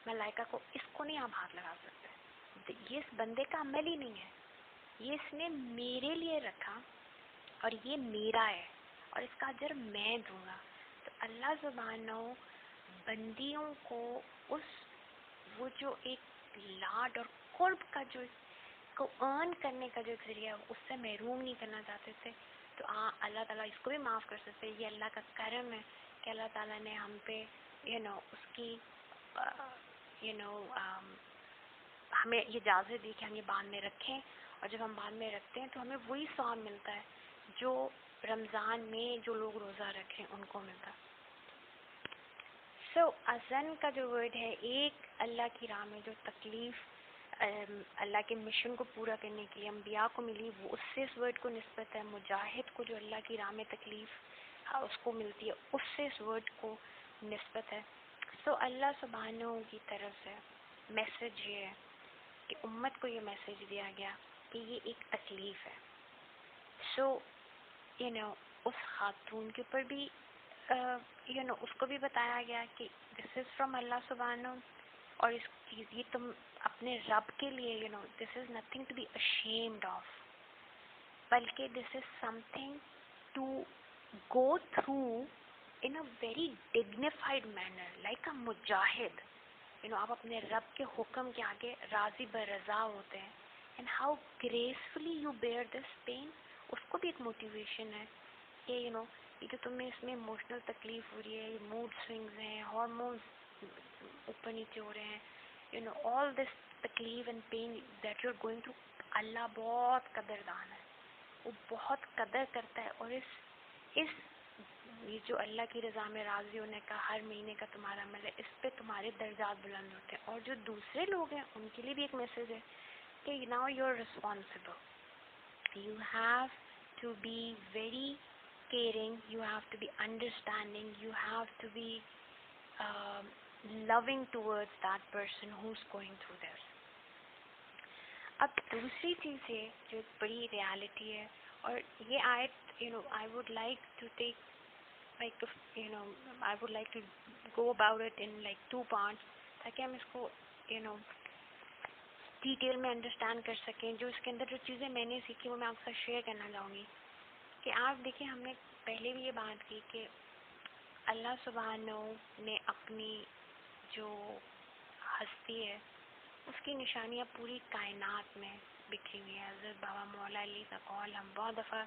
ملائکہ کو اس کو نہیں آپ ہاتھ لگا سکتے، یہ اس بندے کا عمل ہی نہیں ہے، یہ اس نے میرے لیے رکھا اور یہ میرا ہے اور اس کا اجر میں دوں گا. تو اللہ سبحانہ بندیوں کو وہ جو ایک لاڈ اور قرب کا جو کو ارن کرنے کا جو ایک ذریعہ ہے اس سے محروم نہیں کرنا چاہتے تھے. تو اللہ تعالیٰ اس کو بھی معاف کر سکتے. یہ اللہ کا کرم ہے کہ اللہ تعالیٰ نے ہم پہ اس کی ہمیں یہ اجازت دی کہ ہم یہ بعد میں رکھیں، اور جب ہم بعد میں رکھتے ہیں تو ہمیں وہی ثواب ملتا ہے جو رمضان میں جو لوگ روزہ رکھیں ان کو ملتا. سو اذن کا جو ورڈ ہے ایک اللہ کی راہ میں جو تکلیف اللہ کے مشن کو پورا کرنے کے لیے انبیاء کو ملی وہ اس سے اس ورڈ کو نسبت ہے. مجاہد کو جو اللہ کی راہ میں تکلیف اس کو ملتی ہے اس سے اس ورڈ کو نسبت ہے. سو اللہ سبحانہ کی طرف سے میسج یہ ہے کہ امت کو یہ میسج دیا گیا کہ یہ ایک تکلیف ہے. سو اس خاتون کے اوپر بھی اس کو بھی بتایا گیا کہ دس از فرام اللہ سبحانہ، اور اس چیز یہ تم اپنے رب کے لیے this is nothing to be ashamed of, بلکہ this is something to go through in a very dignified manner like a مجاہد. آپ اپنے رب کے حکم کے آگے راضی برضا ہوتے ہیں and how gracefully you bear this pain. اس کو بھی ایک موٹیویشن ہے کہ یہ جو تمہیں اس میں ایموشنل تکلیف ہو رہی ہے، یہ موڈ سوئنگز ہیں، ہارمونز اوپر نیچے ہو رہے ہیں، آل دس تکلیف and pain that you are going through, Allah بہت قدردان ہے، وہ بہت قدر کرتا ہے. اور یہ جو اللہ کی رضا میں راضی ہونے کا ہر مہینے کا تمہارا عمل ہے، اس پہ تمہارے درجات بلند ہوتے ہیں. اور جو دوسرے لوگ ہیں ان کے لیے بھی ایک میسج ہے کہ now you are responsible, you have to be very caring, you have to be understanding, you have to be loving towards that person who's going through this. اب دوسری چیز ہے جو ایک بڑی ریالٹی ہے، اور یہ آیت I would like to take I would like to go about it in like 2 parts تاکہ ہم اس کو ڈیٹیل میں انڈرسٹینڈ کر سکیں. جو اس کے اندر جو چیزیں میں نے سیکھی وہ میں آپ کے ساتھ شیئر کرنا چاہوں گی. کہ آپ دیکھیں ہم نے پہلے بھی یہ بات کی کہ اللہ سبحانہ نے اپنی جو ہستی ہے اس کی نشانیاں پوری کائنات میں بکھری ہوئی ہیں. حضرت بابا مولا علی کا قول ہم بہت دفعہ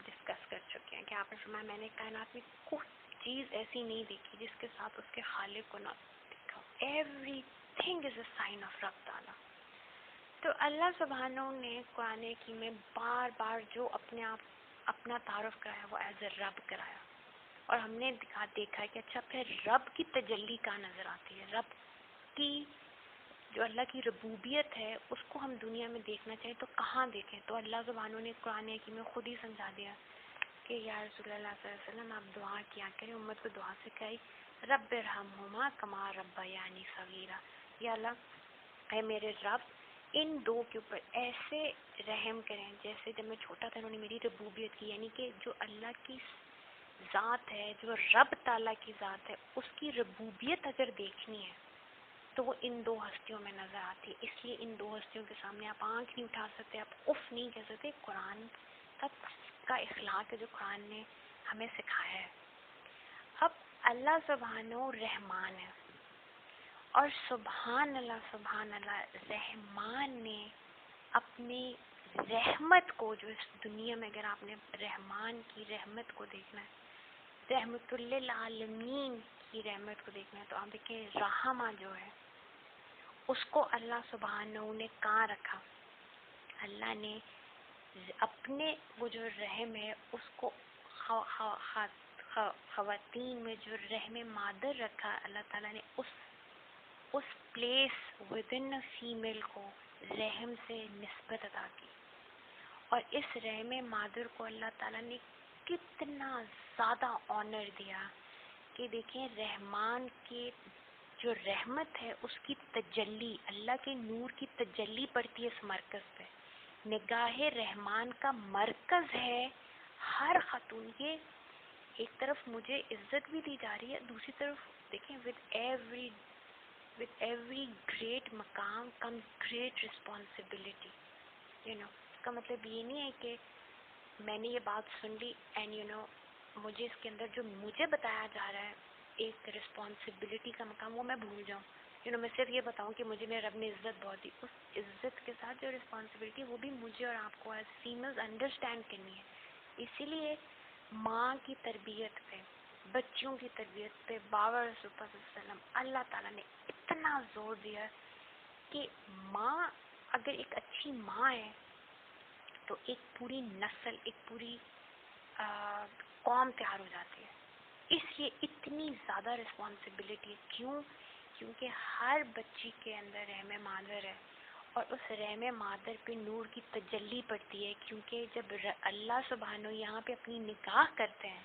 ڈسکس کر چکے ہیں کہ آپ نے فرمایا میں نے کائنات میں کوئی چیز ایسی نہیں دیکھی جس کے ساتھ اس کے خالق کو نہ دیکھا. Everything is a sign of رب تعالیٰ. تو اللہ سبحانہ نے قرآن حکیم میں بار بار جو اپنا تعارف کرایا وہ ایز اے رب کرایا، اور ہم نے دیکھا ہے کہ اچھا پھر رب کی تجلی کہاں نظر آتی ہے، رب کی جو اللہ کی ربوبیت ہے اس کو ہم دنیا میں دیکھنا چاہیں تو کہاں دیکھیں. تو اللہ سبحانہ نے قرآن حکیم میں خود ہی سمجھا دیا کہ یا رسول اللہ صلی اللہ علیہ وسلم آپ دعا کیا کریں، امت کو دعا سکھائی، رب ارحمہما کما ربیانی صغیرا. یا اللہ اے میرے رب ان دو کے اوپر ایسے رحم کریں جیسے جب میں چھوٹا تھا انہوں نے میری ربوبیت کی. یعنی کہ جو اللہ کی ذات ہے، جو رب تعالیٰ کی ذات ہے، اس کی ربوبیت اگر دیکھنی ہے تو وہ ان دو ہستیوں میں نظر آتی ہے. اس لیے ان دو ہستیوں کے سامنے آپ آنکھ نہیں اٹھا سکتے، آپ اف نہیں کہہ سکتے. قرآن کا اخلاق ہے جو قرآن نے ہمیں سکھایا ہے. اب اللہ سبحانہ رحمان ہے اور سبحان اللہ رحمان نے اپنی رحمت کو، جو اس دنیا میں اگر آپ نے رحمان کی رحمت کو دیکھنا ہے، رحمت للعالمین کی رحمت کو دیکھنا ہے، تو آپ دیکھیں رحمہ جو ہے اس کو اللہ سبحانہ نے کہاں رکھا؟ اللہ نے اپنے وہ جو رحم ہے اس کو خواتین میں جو رحم مادر رکھا، اللہ تعالیٰ نے اس پلیس ود ان فیمیل کو رحم سے نسبت عطا کی. اور اس رحم مادر کو اللہ تعالیٰ نے کتنا زیادہ آنر دیا کہ دیکھیں رحمان کے جو رحمت ہے اس کی تجلی، اللہ کے نور کی تجلی پڑتی ہے اس مرکز پہ. نگاہ رحمان کا مرکز ہے ہر خاتون. یہ ایک طرف مجھے عزت بھی دی جا رہی ہے، دوسری طرف دیکھیں with every great مقام comes great responsibility. اس کا مطلب یہ نہیں ہے کہ میں نے یہ بات سن لی اینڈ مجھے اس کے اندر جو مجھے بتایا جا رہا ہے ایک رسپانسبلٹی کا مقام وہ میں بھول جاؤں. میں صرف یہ بتاؤں کہ مجھے میرے رب نے عزت بہت دی، اس عزت کے ساتھ جو رسپانسبلٹی وہ بھی مجھے اور آپ کو ایز فیمیلز انڈرسٹینڈ کرنی ہے. اسی لیے ماں کی تربیت پہ، بچیوں کی تربیت پہ بابا رسول اللہ صلی اللہ علیہ وسلم اللہ تعالیٰ نے اتنا زور دیا کہ ماں اگر ایک اچھی ماں ہے تو ایک پوری نسل، ایک پوری قوم تیار ہو جاتی ہے. اس لیے اتنی زیادہ رسپانسبلٹی. کیونکہ ہر بچی کے اندر رحم مادر ہے اور اس رحم مادر پہ نور کی تجلی پڑتی ہے. کیونکہ جب اللہ سبحانہ یہاں پہ اپنی نگاہ کرتے ہیں،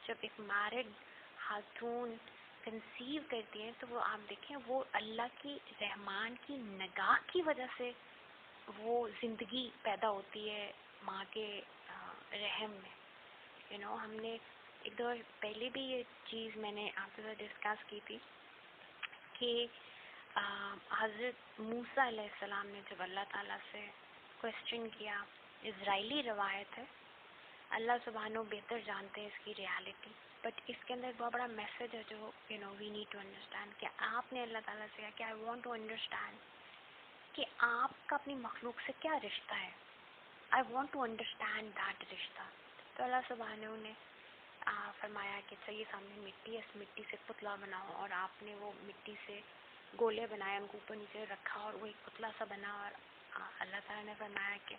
جب ایک میرڈ خاتون کنسیو کرتی ہیں تو وہ آپ دیکھیں وہ اللہ کی رحمان کی نگاہ کی وجہ سے وہ زندگی پیدا ہوتی ہے ماں کے رحم میں. ہم نے ایک دو پہلے بھی یہ چیز میں نے آپ کے ساتھ ڈسکس کی تھی کہ حضرت موسیٰ علیہ السلام نے جب اللہ تعالیٰ سے کوشچن کیا، اسرائیلی روایت ہے، اللہ سبحانہ بہتر جانتے ہیں اس کی ریالٹی، بٹ اس کے اندر بہت بڑا میسج ہے جو وی نیڈ ٹو انڈرسٹینڈ. کہ آپ نے اللہ تعالیٰ سے کہا کہ آئی وانٹ ٹو انڈرسٹینڈ کہ آپ کا اپنی مخلوق سے کیا رشتہ ہے. I want to understand that رشتہ. تو اللہ سبحانہ نے فرمایا کہ اچھا یہ سامنے مٹی ہے، اس مٹی سے پتلا بناؤ. اور آپ نے وہ مٹی سے گولے بنائے، ان کو اوپر نیچے رکھا اور وہ ایک پتلا سا بنا. اور اللہ تعالیٰ نے فرمایا کہ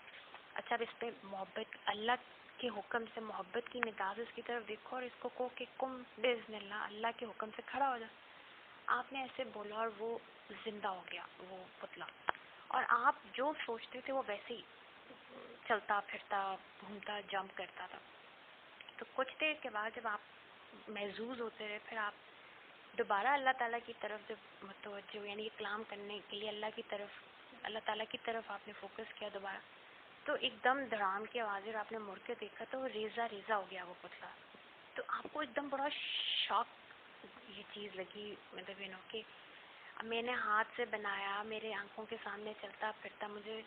اچھا اب اس پہ محبت، اللہ کے حکم سے محبت کی نگاہ سے اس کی طرف دیکھو اور اس کو کہو کہ کم باذن اللہ، اللہ کے حکم سے کھڑا ہو جا. آپ نے ایسے بولا اور وہ زندہ ہو گیا وہ پتلا. اور آپ جو سوچتے تھے وہ ویسے ہی چلتا پھرتا گھومتا جمپ کرتا تھا. تو کچھ دیر کے بعد جب آپ محظوظ ہوتے رہے، پھر آپ دوبارہ اللہ تعالیٰ کی طرف جب متوجہ، یعنی کلام کرنے کے لیے اللہ تعالیٰ کی طرف آپ نے فوکس کیا دوبارہ، تو ایک دم دھڑام کی آواز اور آپ نے مڑ کے دیکھا تو وہ ریزہ ریزہ ہو گیا وہ پتلا. تو آپ کو ایک دم بڑا شاک یہ چیز لگی، مطلب کہ میں نے ہاتھ سے بنایا، میرے آنکھوں کے سامنے چلتا پھرتا، مجھے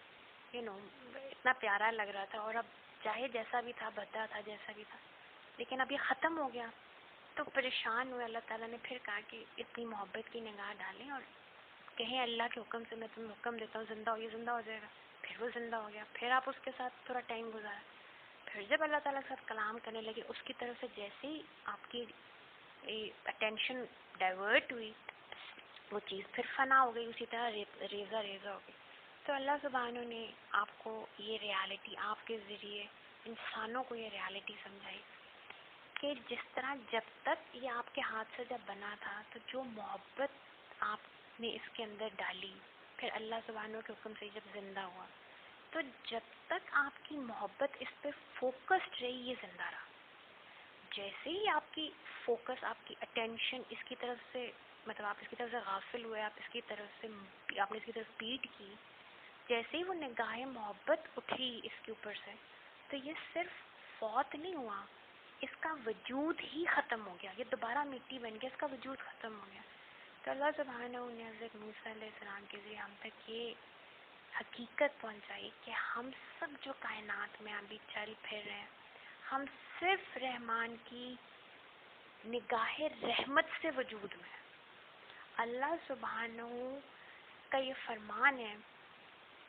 اتنا پیارا لگ رہا تھا، اور اب چاہے جیسا بھی تھا، بھدا تھا جیسا بھی تھا، لیکن اب یہ ختم ہو گیا. تو پریشان ہوئے. اللہ تعالیٰ نے پھر کہا کہ اتنی محبت کی نگاہ ڈالیں اور کہیں اللہ کے حکم سے میں تمہیں حکم دیتا ہوں زندہ ہو، یہ زندہ ہو جائے گا. پھر وہ زندہ ہو گیا. پھر آپ اس کے ساتھ تھوڑا ٹائم گزارا. پھر جب اللہ تعالیٰ کے ساتھ کلام کرنے لگے، اس کی طرف سے جیسے ہی آپ کی اٹینشن ڈائیورٹ ہوئی، وہ چیز پھر فنا ہو گئی، اسی طرح ریزہ ریزہ ہو گئی. تو اللہ سبحانہ نے آپ کو یہ ریالٹی، آپ کے ذریعے انسانوں کو یہ ریالٹی سمجھائی کہ جس طرح جب تک یہ آپ کے ہاتھ سے جب بنا تھا تو جو محبت آپ نے اس کے اندر ڈالی، پھر اللہ سبحانہ کے حکم سے جب زندہ ہوا، تو جب تک آپ کی محبت اس پہ فوکسڈ رہی یہ زندہ رہا. جیسے ہی آپ کی فوکس، آپ کی اٹینشن اس کی طرف سے، مطلب آپ اس کی طرف سے غافل ہوئے، آپ نے اس کی طرف پیٹ کی، جیسے ہی وہ نگاہ محبت اٹھی اس کے اوپر سے، تو یہ صرف فوت نہیں ہوا، اس کا وجود ہی ختم ہو گیا. یہ دوبارہ مٹی بن گیا، اس کا وجود ختم ہو گیا. تو اللہ سبحانہ نے حضرت موسیٰ علیہ السلام کے ذریعے ہم تک یہ حقیقت پہنچائی کہ ہم سب جو کائنات میں ابھی چل پھر رہے ہیں، ہم صرف رحمان کی نگاہ رحمت سے وجود میں ہیں. اللہ سبحانہ کا یہ فرمان ہے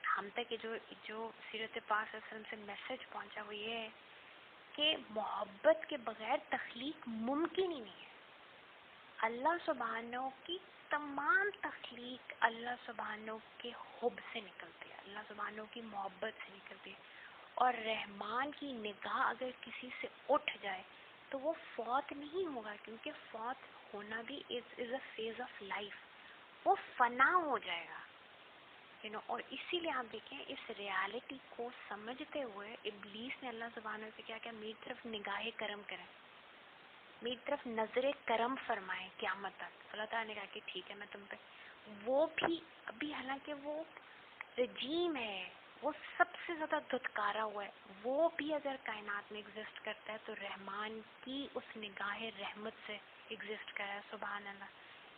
ہم تک جو سیرت پاک صلی اللہ علیہ وسلم سے میسج پہنچا وہ یہ ہے کہ محبت کے بغیر تخلیق ممکن ہی نہیں ہے. اللہ سبحانہ کی تمام تخلیق اللہ سبحانہ کے حب سے نکلتی ہے, اللہ سبحانہ کی محبت سے نکلتی ہے. اور رحمان کی نگاہ اگر کسی سے اٹھ جائے تو وہ فوت نہیں ہوگا, کیونکہ فوت ہونا بھی از اے فیز آف لائف, وہ فنا ہو جائے گا. اور اسی لیے آپ دیکھیں اس ریالٹی کو سمجھتے ہوئے ابلیس نے اللہ سبحانہ سے کیا میری طرف نگاہ کرم کریں, میری طرف نظر کرم فرمائیں قیامت تک. اللہ تعالیٰ نے کہا کہ ٹھیک ہے میں تم پہ, وہ بھی ابھی حالانکہ وہ رجیم ہے, وہ سب سے زیادہ دھتکارا ہوا ہے, وہ بھی اگر کائنات میں ایگزسٹ کرتا ہے تو رحمان کی اس نگاہ رحمت سے ایگزسٹ کر رہا ہے. سبحان اللہ.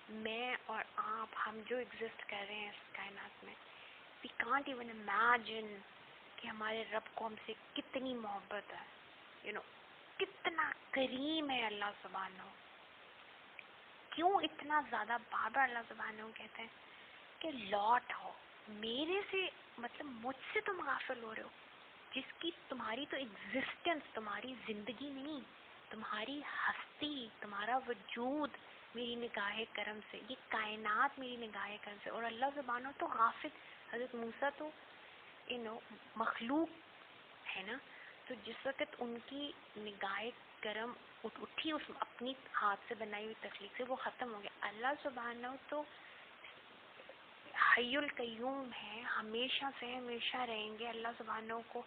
میں اور آپ ہم جو ایگزسٹ کر رہے ہیں اس کائنات میں, وی کانٹ ایون امیجن کہ ہمارے رب کو ہم سے کتنی محبت ہے, کتنا کریم ہے اللہ سبحانہ. کیوں اتنا زیادہ بار بار اللہ سبحانہ کہتے ہیں کہ لوٹ آؤ میرے سے, مطلب مجھ سے تم غافل ہو رہے ہو جس کی تمہاری تو ایگزسٹنس, تمہاری زندگی نہیں, تمہاری ہستی, تمہارا وجود میری نگاہ کرم سے, یہ کائنات میری نگاہ کرم سے. اور اللہ سبحانہ تو غافل, حضرت موسیٰ تو مخلوق ہے نا, تو جس وقت ان کی نگاہ کرم اٹھی اس اپنی ہاتھ سے بنائی ہوئی تخلیق سے, وہ ختم ہو گیا. اللہ سبحانہ تو حی القیوم ہے, ہمیشہ سے ہمیشہ رہیں گے. اللہ سبحانہ کو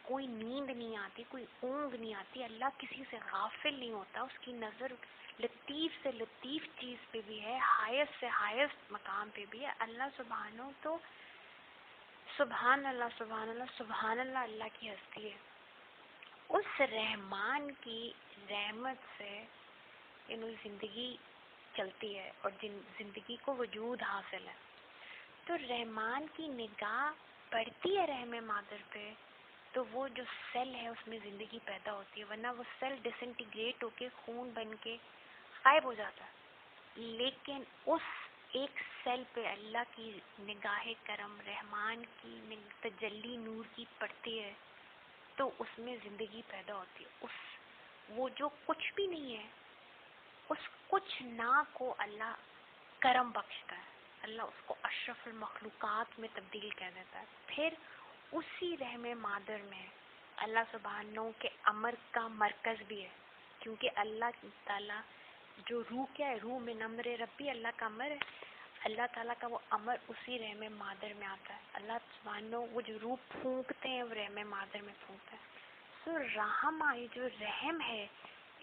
کوئی نیند نہیں آتی, کوئی اونگ نہیں آتی. اللہ کسی سے غافل نہیں ہوتا, اس کی نظر لطیف سے لطیف چیز پہ بھی ہے, ہائیسٹ سے ہائیسٹ مقام پہ بھی ہے. اللہ سبحانہ تو سبحان اللہ سبحان اللہ سبحان اللہ, اللہ کی ہستی ہے. اس رحمان کی رحمت سے زندگی چلتی ہے اور زندگی کو وجود حاصل ہے. تو رحمان کی نگاہ پڑتی ہے رحم مادر پہ تو وہ جو سیل ہے اس میں زندگی پیدا ہوتی ہے, ورنہ وہ سیل ڈسنٹیگریٹ ہو کے خون بن کے غائب ہو جاتا ہے. لیکن اس ایک سیل پہ اللہ کی نگاہ کرم, رحمان کی تجلی نور کی پڑتی ہے تو اس میں زندگی پیدا ہوتی ہے. وہ جو کچھ بھی نہیں ہے اس کچھ نہ کو اللہ کرم بخشتا ہے, اللہ اس کو اشرف المخلوقات میں تبدیل کر دیتا ہے. پھر اسی رحم مادر میں اللہ سبحانہ کے امر کا مرکز بھی ہے, کیونکہ اللہ تعالیٰ جو روح کیا ہے, روح من امر ربی, اللہ کا امر ہے. اللہ تعالیٰ کا وہ امر اسی رحم مادر میں آتا ہے. اللہ سبحانہ وہ جو روح پھونکتے ہیں وہ رحم مادر میں پھونکتا ہے. سو رحم آئی جو رحم ہے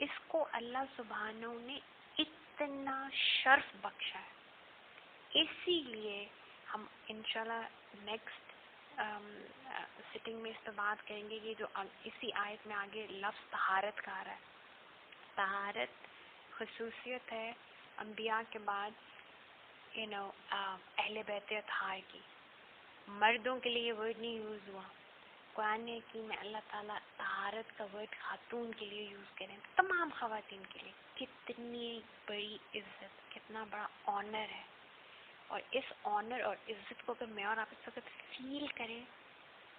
اس کو اللہ سبحانہ نے اتنا شرف بخشا ہے. اسی لیے ہم انشاءاللہ نیکسٹ سٹنگ میں اس پہ بات کریں گے کہ جو اسی آیت میں آگے لفظ طہارت کا آ رہا ہے. طہارت خصوصیت ہے انبیاء کے بعد اہل بیت اطہار کی. مردوں کے لیے یہ ورڈ نہیں یوز ہوا. قرآن کی میں اللہ تعالیٰ طہارت کا ورڈ خاتون کے لیے یوز کریں, تمام خواتین کے لیے. کتنی بڑی عزت, کتنا بڑا آنر ہے. اور اس آنر اور عزت کو اگر میں اور آپ اس وقت فیل کریں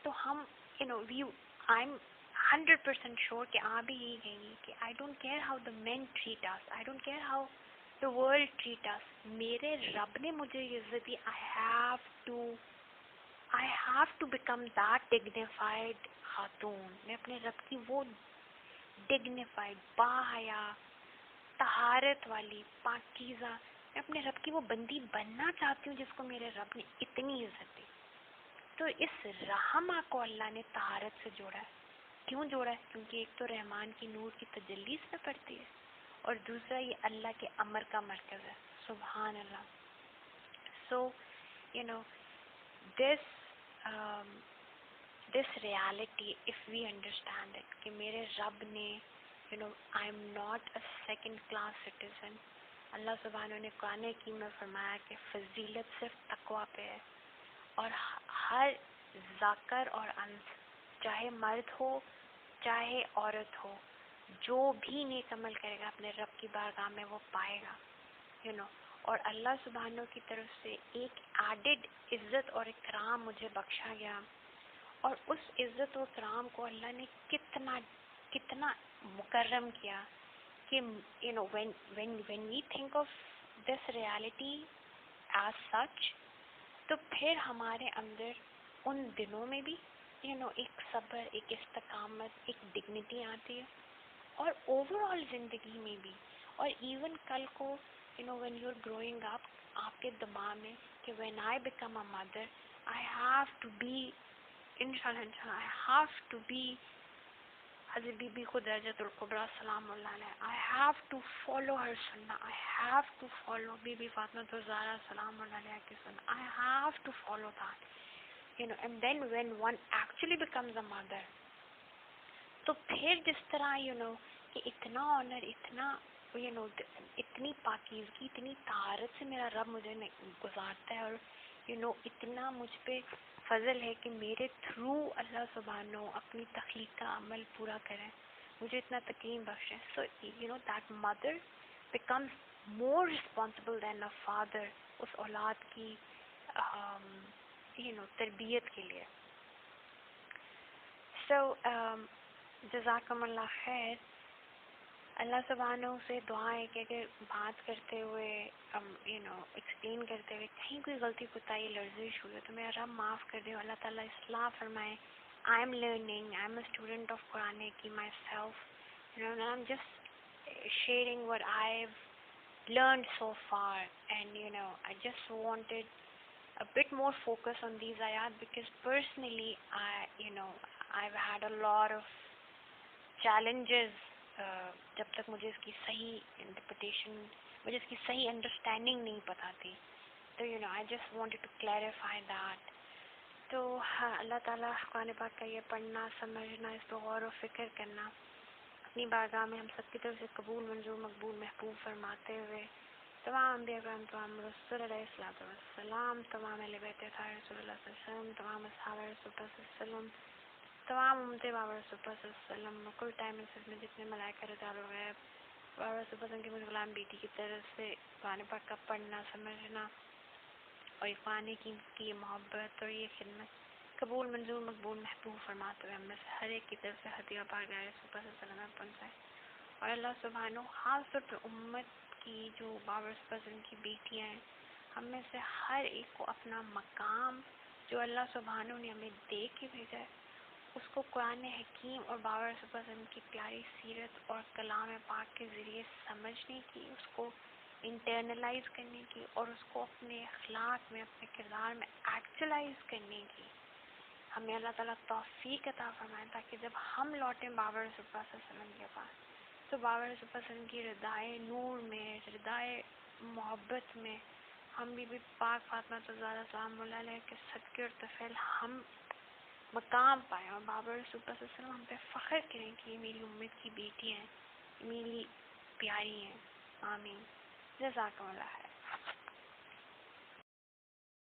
تو ہم آئی ایم 100% شیور کہ آپ بھی یہی کہیں گے کہ I don't care how the man treat us, I don't care how the world treat us. میرے رب نے مجھے یہ عزت دی, I have to become that dignified خاتون. میں اپنے رب کی وہ ڈگنیفائڈ, باحیا, طہارت والی, پاکیزہ, میں اپنے رب کی وہ بندی بننا چاہتی ہوں جس کو میرے رب نے اتنی عزت دی. تو اس رحمہ کو اللہ نے طہارت سے جوڑا ہے. کیوں جوڑا ہے؟ کیونکہ ایک تو رحمان کی نور کی تجلی سے پڑتی ہے اور دوسرا یہ اللہ کے امر کا مرکز ہے. سبحان اللہ. سو this reality, if we understand it, کہ میرے رب نے I am not a second class citizen. اللہ سبحانہ نے قرآن حکیم میں فرمایا کہ فضیلت صرف تقویٰ پہ ہے, اور ہر ذکر اور انث, چاہے مرد ہو چاہے عورت ہو, جو بھی نیک عمل کرے گا اپنے رب کی بارگاہ میں وہ پائے گا. اور اللہ سبحانہ کی طرف سے ایک ایڈڈ عزت اور اکرام مجھے بخشا گیا، اور اس عزت و اکرام کو اللہ نے کتنا کتنا مکرم کیا کہ when we think of this reality as such، تو پھر ہمارے اندر ان دنوں میں بھی ایک صبر، ایک استقامت، ایک ڈگنیٹی آتی ہے، اور اوور آل زندگی میں بھی، اور ایون کل کو when you're growing up آپ کے دماغ میں کہ when I become a mother I have to be انشاءاللہ I have to be حضرت بی بی خدیجہ الکبریٰ سلام اللہ علیہ، I have to follow her sunnah، I have to follow Bibi Fatima al-Zahra سلام اللہ علیہ کی سنہ، I have to follow that، and then when one actually becomes a mother، تو پھر جس طرح کہ اتنا آنر، اتنا اتنی پاکیزگی، اتنی طہارت سے میرا رب مجھے گزارتا ہے، اور اتنا مجھ پہ فضل ہے کہ میرے تھرو اللہ سبحانہ اپنی تخلیق کا عمل پورا کریں، مجھے اتنا تکریم بخشیں. So that mother becomes more responsible than a father اس اولاد کی تربیت کے لیے. سو جزاکم اللہ خیر. اللہ سبحانہ سے دعا ہے کہ اگر بات کرتے ہوئے ایکسپلین کرتے ہوئے کہیں کوئی غلطی کوتاہی لرزش ہوئی تو میرا رب معاف کر دے. اللہ تعالیٰ اصلاح فرمائے. I am learning, I am a student of Quran myself, and I'm just sharing what I've learned so far, and I just wanted a bit more focus on these ayat because personally I've had a lot of challenges جب تک مجھے اس کی صحیح interpretation, مجھے اس کی صحیح understanding نہیں پتہ تھی. تو I just wanted to clarify that. تو ہاں، اللہ تعالیٰ قرآن پاک کا یہ پڑھنا، سمجھنا، اس پہ غور و فکر کرنا اپنی بارگاہ میں ہم سب کی طرف سے قبول، منظور، مقبول، محبوب فرماتے ہوئے تمام انبیاء کرام، تمام رسول علیہ الصلوۃ والسلام، تمام اہل بیت طاہرین رسول اللہ صلی اللہ علیہ وسلم، تمام اصحاب رسول اللہ صلی اللہ علیہ وسلم، تمام امت بابا رسول اللہ صلی اللہ علیہ وسلم، کل ٹائم میں جتنے ملائکہ رجال و غیب بابا رسول اللہ کی مجھ غلام بیٹی کی طرف سے قرآن پاک کا پڑھنا، سمجھنا اور یہ قرآن کی محبت اور یہ خدمت قبول، منظور، مقبول، محبوب فرماتے ہوئے ہم میں سے ہر ایک کی طرف سے ہدیہ پاک رسول اللہ صلی اللہ علیہ وسلم میں پہنچائے. اور اللہ سبحانہ خاص طور پہ امت کی جو بابا رسول اللہ کی بیٹیاں ہیں، ہم میں سے ہر ایک کو اپنا مقام جو اللہ سبحانہ نے ہمیں دے کے بھیجا ہے، اس کو قرآن حکیم اور بابا رسول اللہ علیہ وسلم کی پیاری سیرت اور کلام پاک کے ذریعے سمجھنے کی، اس کو انٹرنلائز کرنے کی اور اس کو اپنے اخلاق میں، اپنے کردار میں ایکچولائز کرنے کی ہمیں اللہ تعالیٰ توفیق عطا فرمائے، تاکہ جب ہم لوٹیں بابا رسول اللہ صلی اللہ علیہ وسلم کے پاس تو بابا رسول اللہ علیہ وسلم کی ردائے نور میں، ردائے محبت میں ہم بھی پاک فاطمہ الزہرا سلام اللہ علیہ کے صدقے اور طفیل ہم مقام پائیں، اور بابا رسول اللہ صلی اللہ علیہ وسلم ہم پہ فخر کریں کہ یہ میری امت کی بیٹی ہیں، میری پیاری ہیں. آمین. جزاکم اللہ خیر.